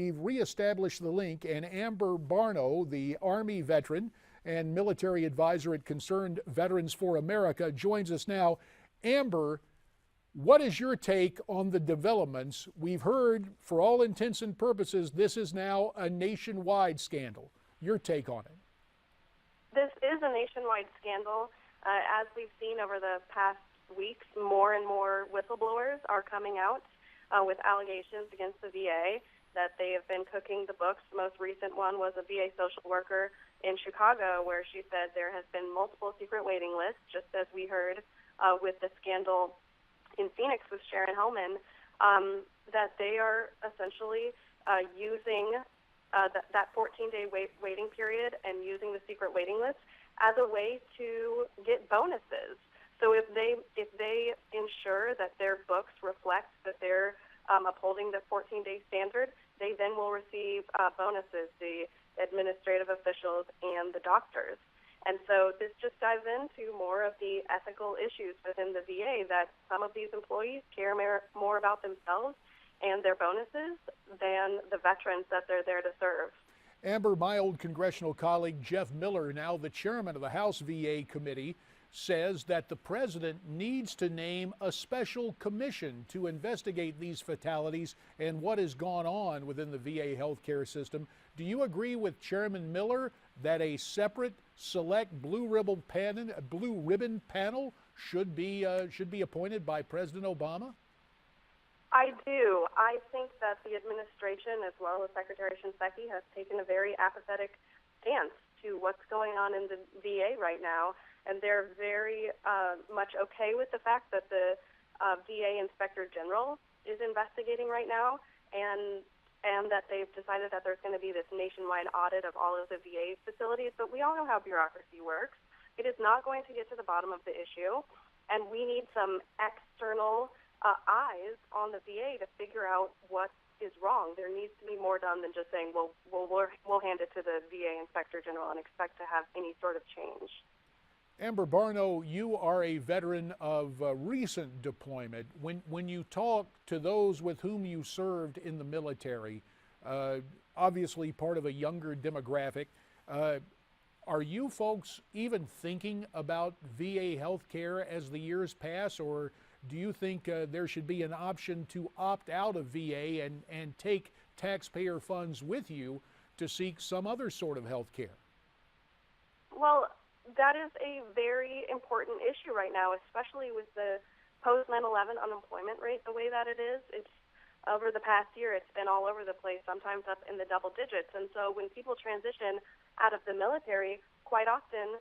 we've reestablished the link, and Amber Barno, the Army veteran and military advisor at Concerned Veterans for America, joins us now. Amber, what is your take on the developments? We've heard, for all intents and purposes, this is now a nationwide scandal. Your take on it? This is a nationwide scandal. As we've seen over the past weeks, more and more whistleblowers are coming out with allegations against the VA that they have been cooking the books. The most recent one was a VA social worker in Chicago, where she said there has been multiple secret waiting lists, just as we heard with the scandal in Phoenix with Sharon Hellman, that they are essentially using that 14-day waiting period and using the secret waiting list as a way to get bonuses. So if they ensure that their books reflect that they're upholding the 14-day standard, they then will receive bonuses, the administrative officials and the doctors. And so this just dives into more of the ethical issues within the VA, that some of these employees care more about themselves and their bonuses than the veterans that they're there to serve. Amber, my old congressional colleague Jeff Miller, now the chairman of the House VA committee, says that the president needs to name a special commission to investigate these fatalities and what has gone on within the VA healthcare system. Do you agree with Chairman Miller that a separate select blue ribbon panel should be appointed by President Obama? I do. I think that the administration, as well as Secretary Shinseki, has taken a very apathetic stance to what's going on in the VA right now, and they're very much okay with the fact that the VA Inspector General is investigating right now, and that they've decided that there's going to be this nationwide audit of all of the VA facilities. But we all know how bureaucracy works. It is not going to get to the bottom of the issue, and we need some external eyes on the VA to figure out what is wrong. There needs to be more done than just saying, well, we'll hand it to the VA Inspector General and expect to have any sort of change. Amber Barno, you are a veteran of recent deployment. When you talk to those with whom you served in the military, obviously part of a younger demographic, are you folks even thinking about VA health care as the years pass, or do you think there should be an option to opt out of VA and take taxpayer funds with you to seek some other sort of health care? Well, that is a very important issue right now, especially with the post-9/11 unemployment rate the way that it is. It's over the past year, it's been all over the place, sometimes up in the double digits. And so when people transition out of the military, quite often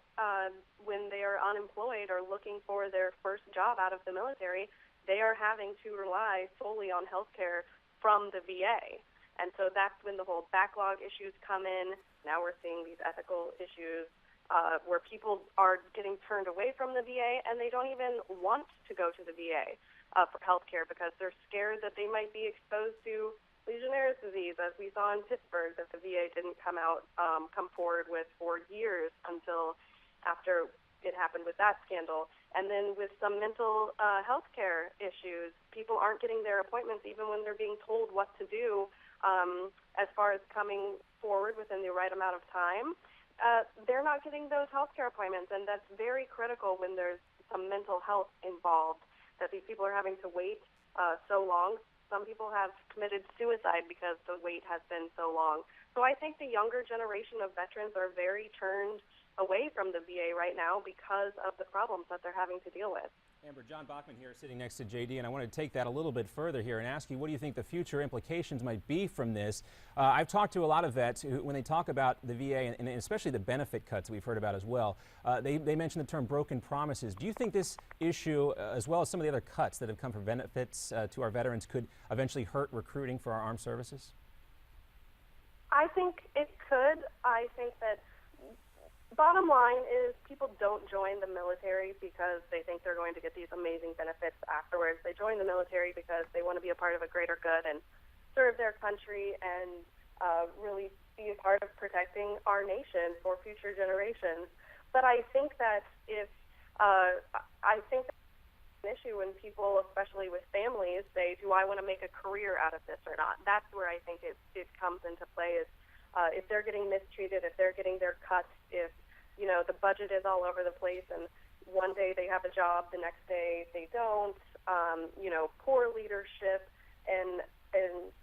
when they are unemployed or looking for their first job out of the military, they are having to rely solely on health care from the VA. And so that's when the whole backlog issues come in. Now we're seeing these ethical issues where people are getting turned away from the VA, and they don't even want to go to the VA for health care because they're scared that they might be exposed to Legionnaire's disease, as we saw in Pittsburgh, that the VA didn't come forward with for years until after it happened with that scandal. And then with some mental health care issues, people aren't getting their appointments even when they're being told what to do as far as coming forward within the right amount of time. They're not getting those healthcare appointments, and that's very critical when there's some mental health involved, that these people are having to wait so long. Some people have committed suicide because the wait has been so long. So I think the younger generation of veterans are very turned away from the VA right now because of the problems that they're having to deal with. Amber, John Bachman here sitting next to JD, and I want to take that a little bit further here and ask you, what do you think the future implications might be from this? I've talked to a lot of vets who, when they talk about the VA and especially the benefit cuts we've heard about as well, they mention the term broken promises. Do you think this issue, as well as some of the other cuts that have come for benefits to our veterans, could eventually hurt recruiting for our armed services? I think it could. I think that bottom line is people don't join the military because they think they're going to get these amazing benefits afterwards. They join the military because they want to be a part of a greater good and serve their country and really be a part of protecting our nation for future generations. But I think that issue when people, especially with families, say, do I want to make a career out of this or not? That's where I think it comes into play is if they're getting mistreated, if they're getting their cuts, if, the budget is all over the place and one day they have a job, the next day they don't, poor leadership and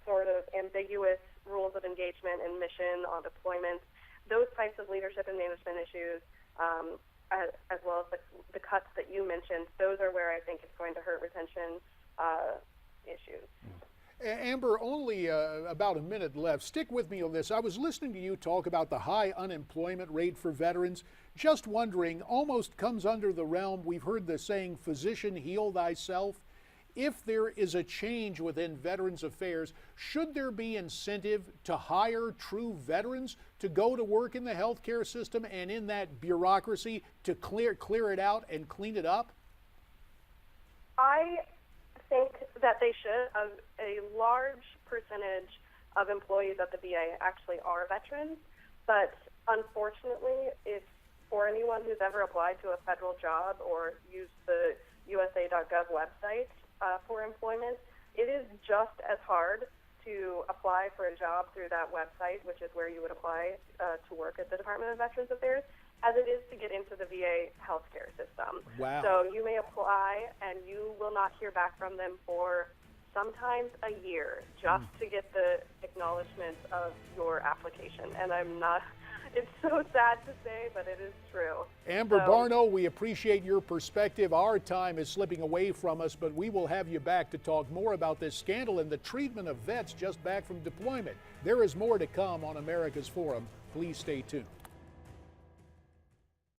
sort of ambiguous rules of engagement and mission on deployment, those types of leadership and management issues, as well as the cuts that you mentioned, those are where I think it's going to hurt retention issues. Amber, only about a minute left. Stick with me on this. I was listening to you talk about the high unemployment rate for veterans. Just wondering, almost comes under the realm, we've heard the saying, physician, heal thyself. If there is a change within Veterans Affairs, should there be incentive to hire true veterans to go to work in the healthcare system and in that bureaucracy to clear it out and clean it up? I think that they should. A large percentage of employees at the VA actually are veterans, but unfortunately, if for anyone who's ever applied to a federal job or used the USA.gov website for employment, it is just as hard to apply for a job through that website, which is where you would apply to work at the Department of Veterans Affairs, as it is to get into the VA healthcare system. Wow. So you may apply and you will not hear back from them for sometimes a year just to get the acknowledgement of your application. And it's so sad to say, but it is true. Amber Barno, we appreciate your perspective. Our time is slipping away from us, but we will have you back to talk more about this scandal and the treatment of vets just back from deployment. There is more to come on America's Forum. Please stay tuned.